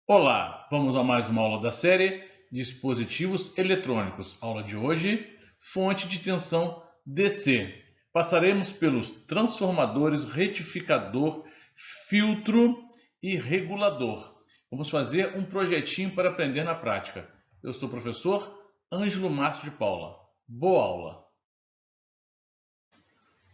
Olá, vamos a mais uma aula da série Dispositivos Eletrônicos. Aula de hoje, fonte de tensão DC. Passaremos pelos transformadores, retificador, filtro e regulador. Vamos fazer um projetinho para aprender na prática. Eu sou o professor Ângelo Márcio de Paula. Boa aula!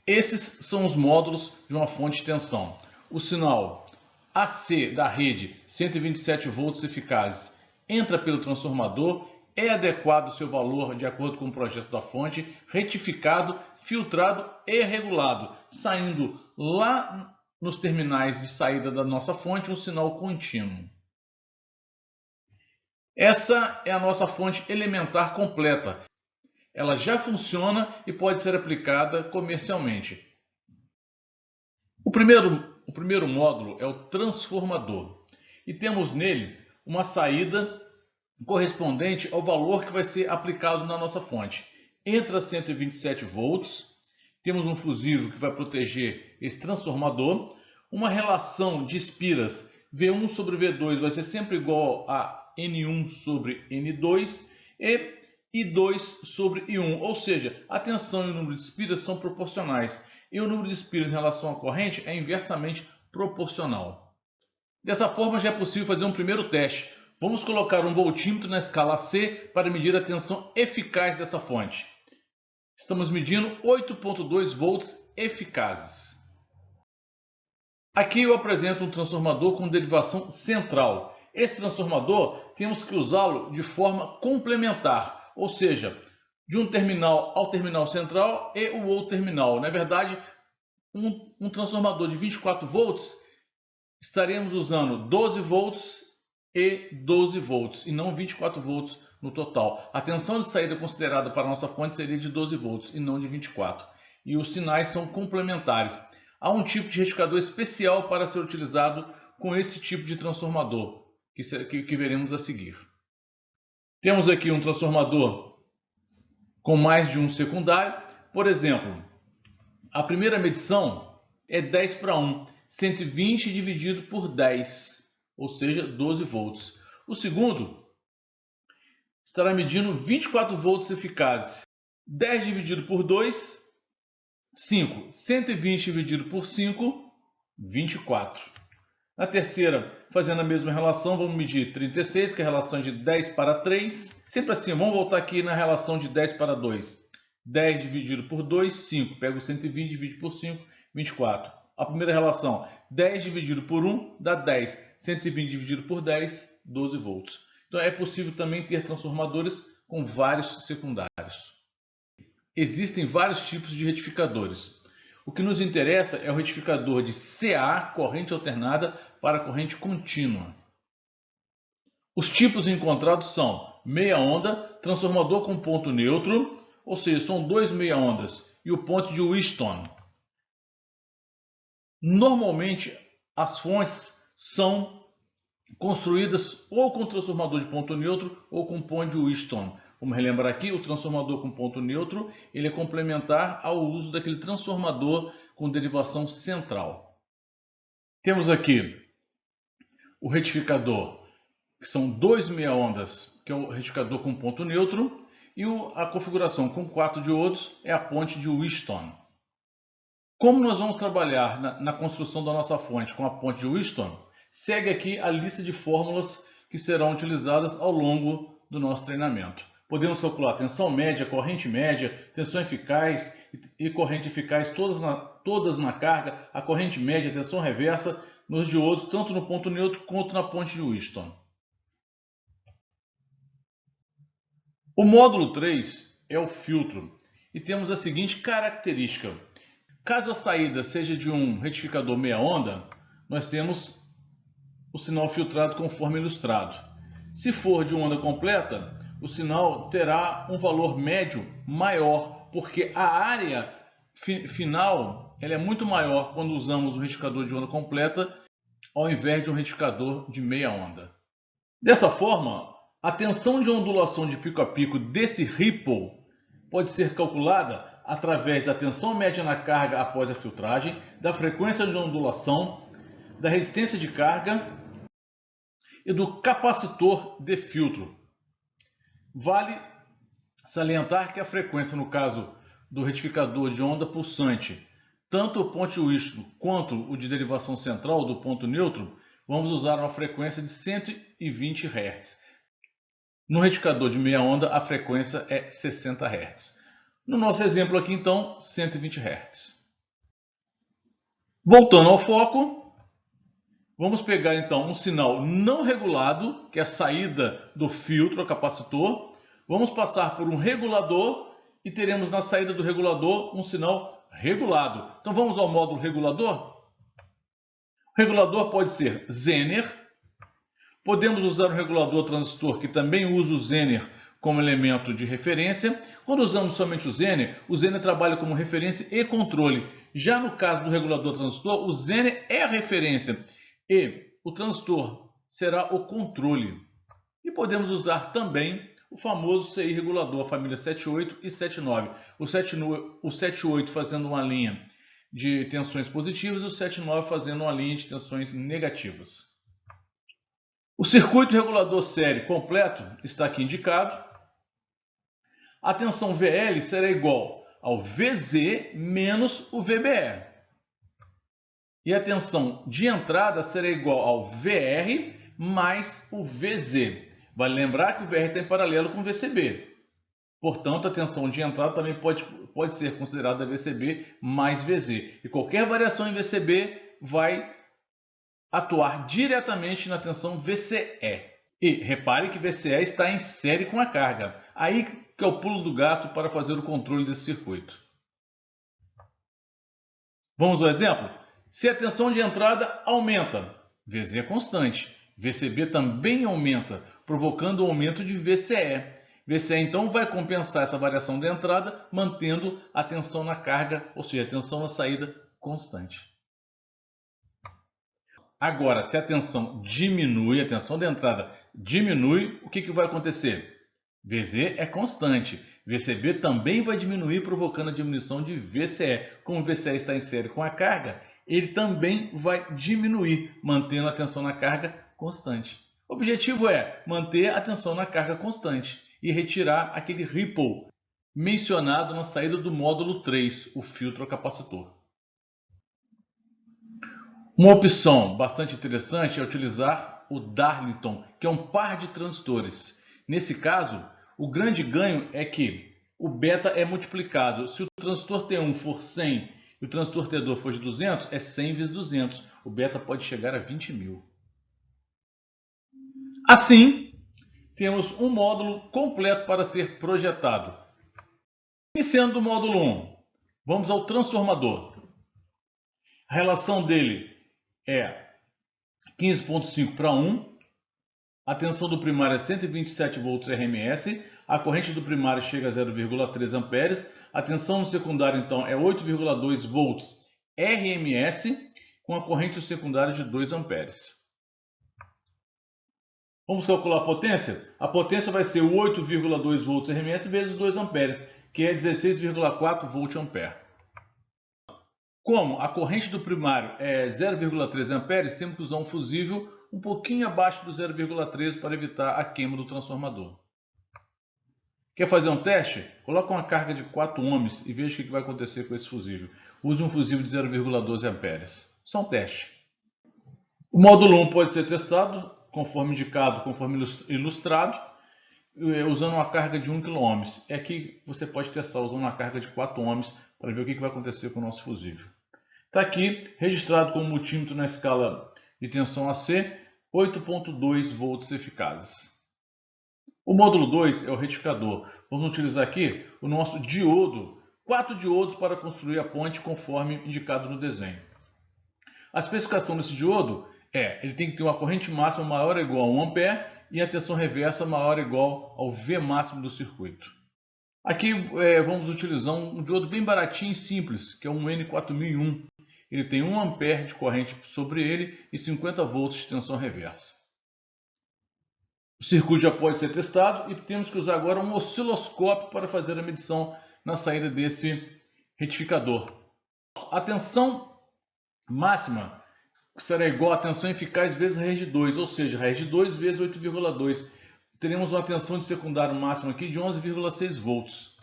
Esses são os módulos de uma fonte de tensão. O sinal AC da rede 127 volts eficazes entra pelo transformador, é adequado o seu valor de acordo com o projeto da fonte, retificado, filtrado e regulado, saindo lá nos terminais de saída da nossa fonte um sinal contínuo. Essa é a nossa fonte elementar completa. Ela já funciona e pode ser aplicada comercialmente. O primeiro módulo é o transformador e temos nele uma saída correspondente ao valor que vai ser aplicado na nossa fonte. Entra 127 volts, temos um fusível que vai proteger esse transformador, uma relação de espiras V1 sobre V2 vai ser sempre igual a N1 sobre N2 e I2 sobre I1, ou seja, a tensão e o número de espiras são proporcionais e o número de espiras em relação à corrente é inversamente proporcional. Dessa forma já é possível fazer um primeiro teste. Vamos colocar um voltímetro na escala C para medir a tensão eficaz dessa fonte. Estamos medindo 8,2 volts eficazes. Aqui eu apresento um transformador com derivação central. Esse transformador temos que usá-lo de forma complementar, ou seja, de um terminal ao terminal central e o outro terminal. Na verdade, um transformador de 24 volts, estaremos usando 12 volts e 12 volts, e não 24 volts no total. A tensão de saída considerada para a nossa fonte seria de 12 volts e não de 24. E os sinais são complementares. Há um tipo de retificador especial para ser utilizado com esse tipo de transformador, que veremos a seguir. Temos aqui um transformador com mais de um secundário. Por exemplo, a primeira medição é 10 para 1, 120 dividido por 10, ou seja, 12 volts. O segundo estará medindo 24 volts eficazes. 10 dividido por 2, 5. 120 dividido por 5, 24. Na terceira, fazendo a mesma relação, vamos medir 36, que é a relação de 10 para 3. Sempre assim, vamos voltar aqui na relação de 10 para 2. 10 dividido por 2, 5. Pego 120 dividido por 5, 24. A primeira relação, 10 dividido por 1 dá 10. 120 dividido por 10, 12 volts. Então é possível também ter transformadores com vários secundários. Existem vários tipos de retificadores. O que nos interessa é o retificador de CA, corrente alternada, para corrente contínua. Os tipos encontrados são meia onda, transformador com ponto neutro, ou seja, são dois meia ondas, e o ponto de Wheatstone. Normalmente, as fontes são construídas ou com transformador de ponto neutro ou com ponto de Wheatstone. Vamos relembrar aqui, o transformador com ponto neutro ele é complementar ao uso daquele transformador com derivação central. Temos aqui o retificador, que são dois meia ondas, que é o retificador com ponto neutro, e a configuração com 4 diodos é a ponte de Wheatstone. Como nós vamos trabalhar na construção da nossa fonte com a ponte de Wheatstone, segue aqui a lista de fórmulas que serão utilizadas ao longo do nosso treinamento. Podemos calcular tensão média, corrente média, tensão eficaz e corrente eficaz todas na carga, a corrente média, tensão reversa nos diodos, tanto no ponto neutro quanto na ponte de Wheatstone. O módulo 3 é o filtro e temos a seguinte característica. Caso a saída seja de um retificador meia onda, nós temos o sinal filtrado conforme ilustrado. Se for de onda completa, o sinal terá um valor médio maior, porque a área final ela é muito maior quando usamos um retificador de onda completa ao invés de um retificador de meia onda. Dessa forma, a tensão de ondulação de pico a pico desse ripple pode ser calculada através da tensão média na carga após a filtragem, da frequência de ondulação, da resistência de carga e do capacitor de filtro. Vale salientar que a frequência, no caso do retificador de onda pulsante, tanto o ponto Whistler quanto o de derivação central do ponto neutro, vamos usar uma frequência de 120 Hz. No retificador de meia onda, a frequência é 60 Hz. No nosso exemplo aqui, então, 120 Hz. Voltando ao foco, vamos pegar então um sinal não regulado, que é a saída do filtro, o capacitor. Vamos passar por um regulador e teremos na saída do regulador um sinal regulado. Então vamos ao módulo regulador. O regulador pode ser Zener. Podemos usar um regulador transistor que também usa o Zener como elemento de referência. Quando usamos somente o Zener trabalha como referência e controle. Já no caso do regulador transistor, o Zener é a referência e o transistor será o controle. E podemos usar também o famoso CI regulador, a família 78 e 79. O 78 fazendo uma linha de tensões positivas e o 79 fazendo uma linha de tensões negativas. O circuito regulador série completo está aqui indicado. A tensão VL será igual ao VZ menos o VBE. E a tensão de entrada será igual ao VR mais o VZ. Vale lembrar que o VR está em paralelo com o VCB. Portanto, a tensão de entrada também pode ser considerada VCB mais VZ. E qualquer variação em VCB vai atuar diretamente na tensão VCE. E repare que VCE está em série com a carga. Aí que é o pulo do gato para fazer o controle desse circuito. Vamos ao exemplo? Se a tensão de entrada aumenta, VZ é constante. VCB também aumenta, provocando o aumento de VCE. VCE então vai compensar essa variação de entrada, mantendo a tensão na carga, ou seja, a tensão na saída constante. Agora, se a tensão diminui, a tensão de entrada diminui, o que vai acontecer? VZ é constante. VCB também vai diminuir, provocando a diminuição de VCE. Como o VCE está em série com a carga, ele também vai diminuir, mantendo a tensão na carga constante. O objetivo é manter a tensão na carga constante e retirar aquele ripple mencionado na saída do módulo 3, o filtro capacitor. Uma opção bastante interessante é utilizar o Darlington, que é um par de transistores. Nesse caso, o grande ganho é que o beta é multiplicado. Se o transistor T1 for 100 e o transistor T2 for de 200, é 100 vezes 200. O beta pode chegar a 20.000. Assim, temos um módulo completo para ser projetado. Iniciando do módulo 1, vamos ao transformador. A relação dele é 15,5 para 1. A tensão do primário é 127 volts RMS. A corrente do primário chega a 0,3 amperes. A tensão no secundário, então, é 8,2 volts RMS, com a corrente secundária de 2 amperes. Vamos calcular a potência? A potência vai ser 8,2 volts RMS vezes 2 amperes, que é 16,4 volt ampere. Como a corrente do primário é 0,3 amperes, temos que usar um fusível um pouquinho abaixo do 0,3 para evitar a queima do transformador. Quer fazer um teste? Coloque uma carga de 4 ohms e veja o que vai acontecer com esse fusível. Use um fusível de 0,12 amperes. Só um teste. O módulo 1 pode ser testado, conforme indicado, conforme ilustrado, usando uma carga de 1 kΩ. Aqui você pode testar usando uma carga de 4 ohms para ver o que vai acontecer com o nosso fusível. Está aqui registrado com o multímetro na escala de tensão AC, 8,2 volts eficazes. O módulo 2 é o retificador. Vamos utilizar aqui o nosso diodo, 4 diodos para construir a ponte conforme indicado no desenho. A especificação desse diodo ele tem que ter uma corrente máxima maior ou igual a 1 ampere e a tensão reversa maior ou igual ao V máximo do circuito. Aqui vamos utilizar um diodo bem baratinho e simples, que é um N4001. Ele tem 1 ampere de corrente sobre ele e 50 volts de tensão reversa. O circuito já pode ser testado e temos que usar agora um osciloscópio para fazer a medição na saída desse retificador. A tensão máxima que será igual a tensão eficaz vezes raiz de 2, ou seja, raiz de 2 vezes 8,2. Teremos uma tensão de secundário máxima aqui de 11,6 volts.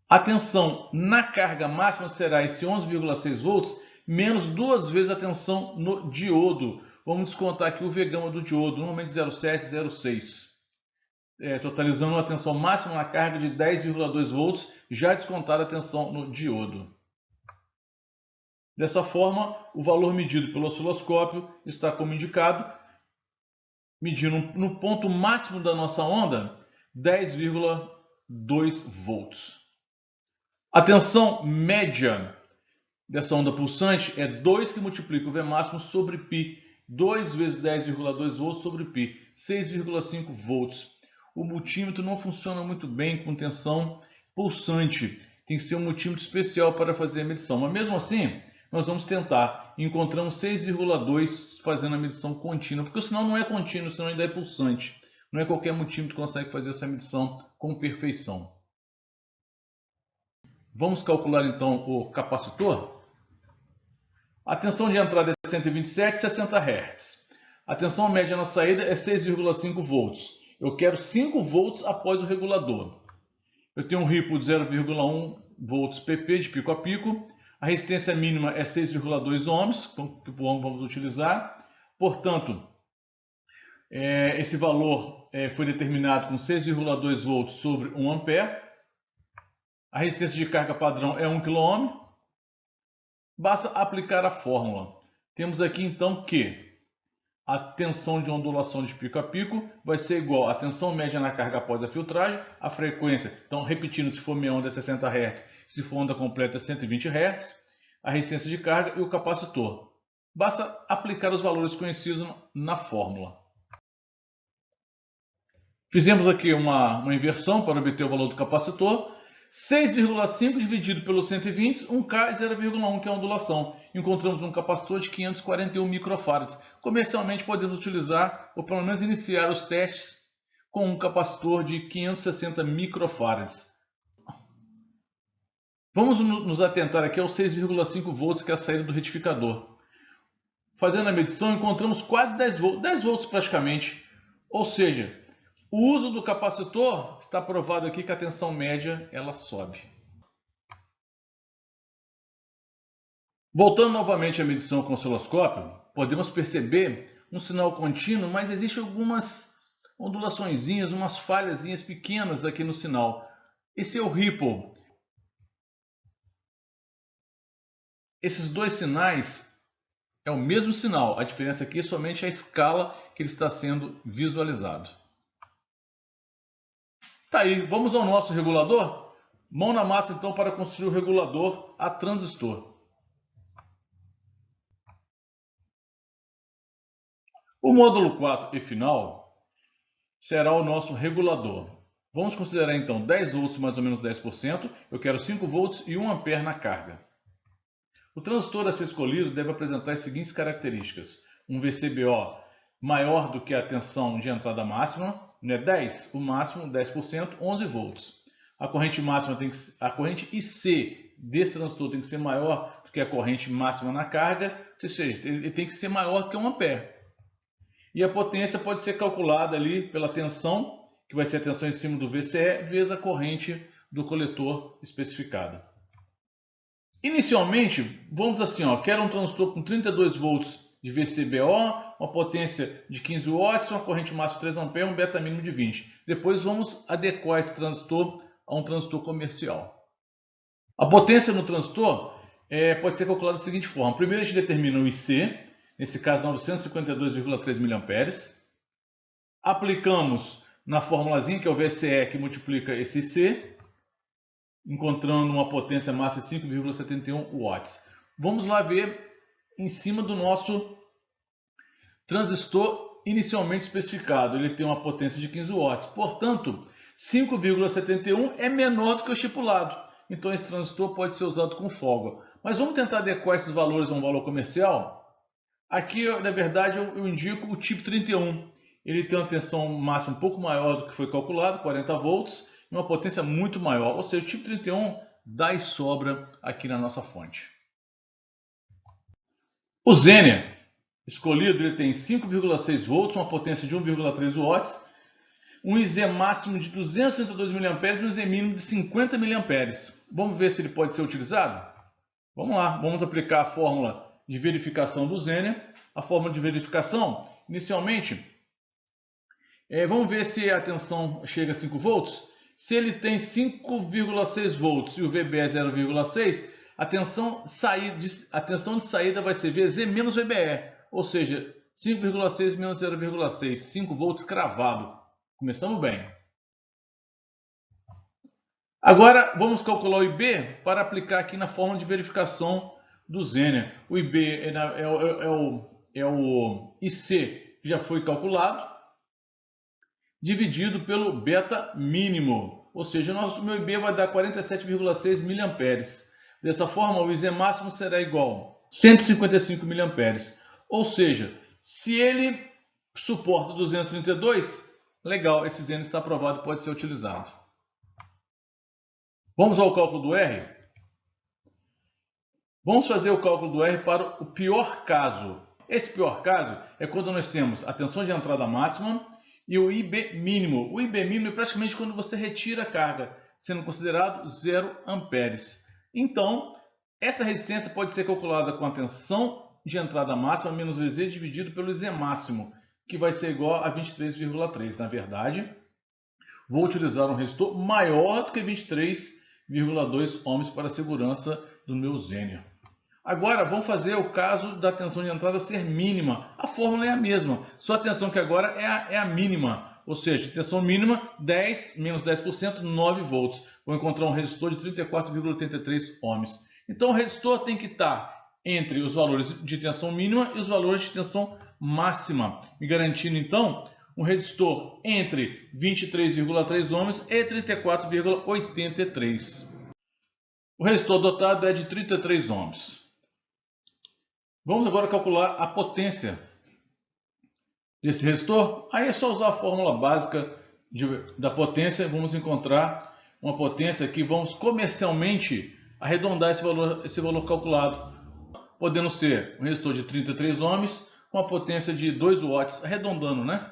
A tensão na carga máxima será esse 11,6 volts menos 2 vezes a tensão no diodo. Vamos descontar aqui o V gama do diodo, normalmente 0,706. Totalizando uma tensão máxima na carga de 10,2 volts, já descontada a tensão no diodo. Dessa forma, o valor medido pelo osciloscópio está como indicado, medindo no ponto máximo da nossa onda 10,2 volts. A tensão média dessa onda pulsante é 2 que multiplica o V máximo sobre π. 2 vezes 10,2 volts sobre π, 6,5 volts. O multímetro não funciona muito bem com tensão pulsante. Tem que ser um multímetro especial para fazer a medição. Mas mesmo assim, nós vamos tentar. Encontramos 6,2 fazendo a medição contínua, porque senão não é contínuo, senão ainda é pulsante. Não é qualquer multímetro que consegue fazer essa medição com perfeição. Vamos calcular então o capacitor? A tensão de entrada é 127,60 Hz. A tensão média na saída é 6,5 volts. Eu quero 5 volts após o regulador. Eu tenho um ripple de 0,1 volts pp de pico a pico. A resistência mínima é 6,2 ohms, que vamos utilizar. Portanto, esse valor foi determinado com 6,2 volts sobre 1 ampere. A resistência de carga padrão é 1 kΩ. Basta aplicar a fórmula. Temos aqui então que a tensão de ondulação de pico a pico vai ser igual à tensão média na carga após a filtragem, a frequência, então repetindo, se for meia onda é 60 Hz, se for onda completa é 120 Hz, a resistência de carga e o capacitor. Basta aplicar os valores conhecidos na fórmula. Fizemos aqui uma inversão para obter o valor do capacitor. 6,5 dividido pelo 120, 1K e 0,1, que é a ondulação. Encontramos um capacitor de 541 microfarads. Comercialmente podemos utilizar, ou pelo menos iniciar os testes, com um capacitor de 560 microfarads. Vamos nos atentar aqui aos 6,5 volts, que é a saída do retificador. Fazendo a medição, encontramos quase 10 volts, 10 volts praticamente. Ou seja, o uso do capacitor, está provado aqui que a tensão média ela sobe. Voltando novamente à medição com o osciloscópio, podemos perceber um sinal contínuo, mas existem algumas ondulaçõezinhas, umas falhazinhas pequenas aqui no sinal. Esse é o ripple. Esses dois sinais é o mesmo sinal, a diferença aqui é somente a escala que ele está sendo visualizado. Tá aí, vamos ao nosso regulador? Mão na massa então para construir o regulador a transistor. O módulo 4 e final será o nosso regulador. Vamos considerar então 10 volts mais ou menos 10%. Eu quero 5 volts e 1 ampere na carga. O transistor a ser escolhido deve apresentar as seguintes características. Um VCBO maior do que a tensão de entrada máxima, 10, o máximo 10%, 11 volts. A corrente máxima a corrente IC desse transistor tem que ser maior do que a corrente máxima na carga, ou seja, ele tem que ser maior que 1 ampere. E a potência pode ser calculada ali pela tensão, que vai ser a tensão em cima do VCE, vezes a corrente do coletor especificada. Inicialmente, vamos assim, quero um transistor com 32 volts de VCBO, uma potência de 15 watts, uma corrente máxima de 3 amperes, um beta mínimo de 20. Depois vamos adequar esse transistor a um transistor comercial. A potência no transistor pode ser calculada da seguinte forma. Primeiro a gente determina o IC, nesse caso 952,3 mA. Aplicamos na formulazinha, que é o VCE, que multiplica esse IC, encontrando uma potência máxima de 5,71 watts. Vamos lá ver em cima do nosso transistor inicialmente especificado. Ele tem uma potência de 15 watts. Portanto, 5,71 é menor do que o estipulado. Então esse transistor pode ser usado com folga. Mas vamos tentar adequar esses valores a um valor comercial? Aqui, na verdade, eu indico o tipo 31. Ele tem uma tensão máxima um pouco maior do que foi calculado, 40 volts, e uma potência muito maior. Ou seja, o tipo 31 dá e sobra aqui na nossa fonte. O Zener escolhido ele tem 5,6 volts, uma potência de 1,3 watts, um IZ máximo de 232 mA e um IZ mínimo de 50 mA. Vamos ver se ele pode ser utilizado? Vamos lá, vamos aplicar a fórmula de verificação do Zener. A fórmula de verificação, inicialmente, vamos ver se a tensão chega a 5 volts. Se ele tem 5,6 volts e o VB é 0,6, a tensão de saída vai ser VZ menos VBE, ou seja, 5,6 menos 0,6, 5 volts cravado. Começamos bem. Agora vamos calcular o IB para aplicar aqui na fórmula de verificação do Zener. O IB é o IC que já foi calculado, dividido pelo beta mínimo, ou seja, o meu IB vai dar 47,6 mA. Dessa forma, o IZ máximo será igual a 155 mA. Ou seja, se ele suporta 232, legal, esse Zener está aprovado e pode ser utilizado. Vamos ao cálculo do R? Vamos fazer o cálculo do R para o pior caso. Esse pior caso é quando nós temos a tensão de entrada máxima e o IB mínimo. O IB mínimo é praticamente quando você retira a carga, sendo considerado 0 amperes. Então, essa resistência pode ser calculada com a tensão de entrada máxima menos VZ dividido pelo IZ máximo, que vai ser igual a 23,3. Na verdade, vou utilizar um resistor maior do que 23,2 ohms para a segurança do meu Zener. Agora, vamos fazer o caso da tensão de entrada ser mínima. A fórmula é a mesma, só a tensão que agora é a mínima. Ou seja, tensão mínima, 10 menos 10%, 9 volts. Vou encontrar um resistor de 34,83 ohms. Então, o resistor tem que estar entre os valores de tensão mínima e os valores de tensão máxima, me garantindo, então, um resistor entre 23,3 ohms e 34,83. O resistor dotado é de 33 ohms. Vamos agora calcular a potência desse resistor. Aí é só usar a fórmula básica da potência. Vamos encontrar uma potência que vamos comercialmente arredondar esse valor calculado, podendo ser um resistor de 33 ohms com a potência de 2 watts, arredondando, né?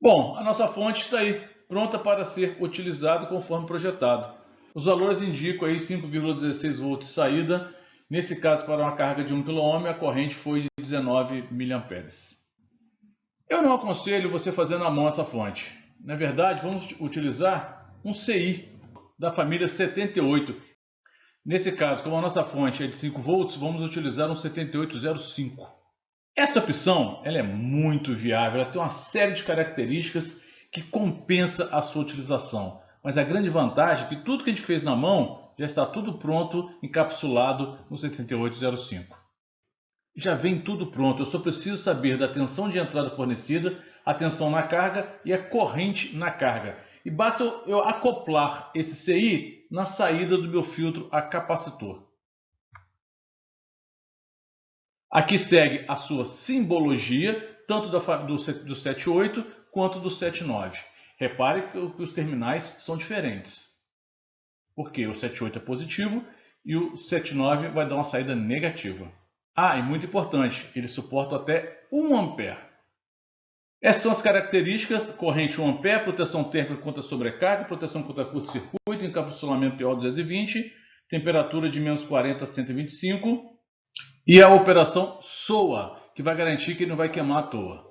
Bom, a nossa fonte está aí, pronta para ser utilizada conforme projetado. Os valores indicam aí 5,16 volts saída. Nesse caso, para uma carga de 1 kΩ, a corrente foi de 19 mA. Eu não aconselho você fazer na mão essa fonte. Na verdade, vamos utilizar um CI da família 78. Nesse caso, como a nossa fonte é de 5 volts, vamos utilizar um 7805. Essa opção ela é muito viável, ela tem uma série de características que compensa a sua utilização. Mas a grande vantagem é que tudo que a gente fez na mão já está tudo pronto, encapsulado no 7805. Já vem tudo pronto, eu só preciso saber da tensão de entrada fornecida, a tensão na carga e a corrente na carga. E basta eu acoplar esse CI na saída do meu filtro a capacitor. Aqui segue a sua simbologia, tanto do 78 quanto do 79. Repare que os terminais são diferentes. Porque o 78 é positivo e o 79 vai dar uma saída negativa. Ah, e muito importante, ele suporta até 1 ampere. Essas são as características: corrente 1 ampere, proteção térmica contra sobrecarga, proteção contra curto-circuito, encapsulamento PO 220, temperatura de menos 40 a 125 e a operação SOA, que vai garantir que ele não vai queimar à toa.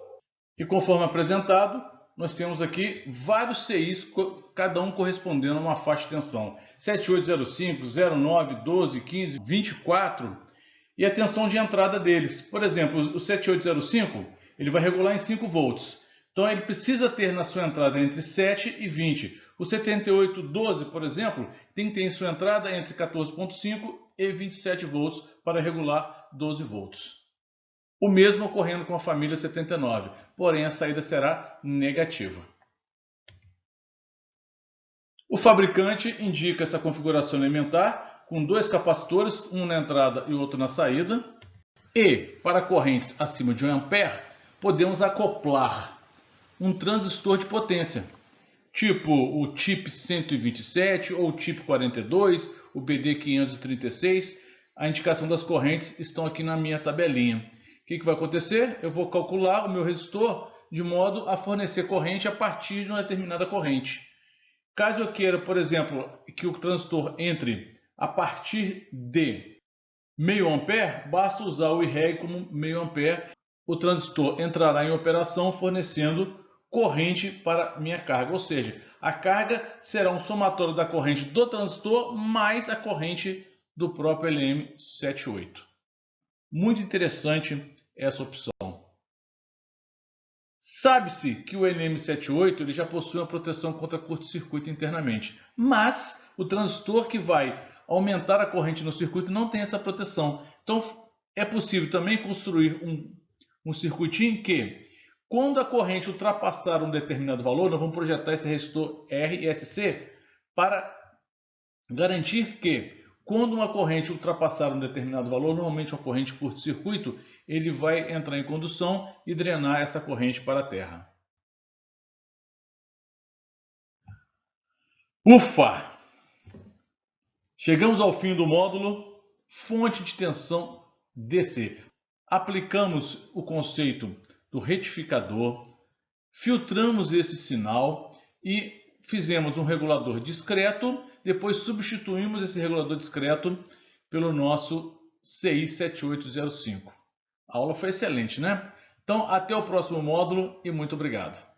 E conforme apresentado, nós temos aqui vários CIs, cada um correspondendo a uma faixa de tensão. 7805, 09, 12, 15, 24 e a tensão de entrada deles. Por exemplo, o 7805 ele vai regular em 5 volts. Então ele precisa ter na sua entrada entre 7 e 20. O 7812, por exemplo, tem que ter em sua entrada entre 14,5 e 27 volts para regular 12 volts. O mesmo ocorrendo com a família 79, porém a saída será negativa. O fabricante indica essa configuração elementar com 2 capacitores, um na entrada e outro na saída. E para correntes acima de 1 ampere, podemos acoplar um transistor de potência, tipo o TIP 127 ou o TIP 42, o BD 536. A indicação das correntes estão aqui na minha tabelinha. que vai acontecer? Eu vou calcular o meu resistor de modo a fornecer corrente a partir de uma determinada corrente. Caso eu queira, por exemplo, que o transistor entre a partir de meio ampere, basta usar o IREG como meio ampere. O transistor entrará em operação fornecendo corrente para minha carga, ou seja, a carga será um somatório da corrente do transistor mais a corrente do próprio LM78. Muito interessante essa opção. Sabe-se que o LM78 ele já possui uma proteção contra curto-circuito internamente, mas o transistor que vai aumentar a corrente no circuito não tem essa proteção. Então é possível também construir um circuitinho que, quando a corrente ultrapassar um determinado valor, nós vamos projetar esse resistor RSC para garantir que, quando uma corrente ultrapassar um determinado valor, normalmente uma corrente curto-circuito, ele vai entrar em condução e drenar essa corrente para a terra. Ufa! Chegamos ao fim do módulo fonte de tensão DC. Aplicamos o conceito do retificador, filtramos esse sinal e fizemos um regulador discreto. Depois substituímos esse regulador discreto pelo nosso CI 7805. A aula foi excelente, né? Então, até o próximo módulo e muito obrigado.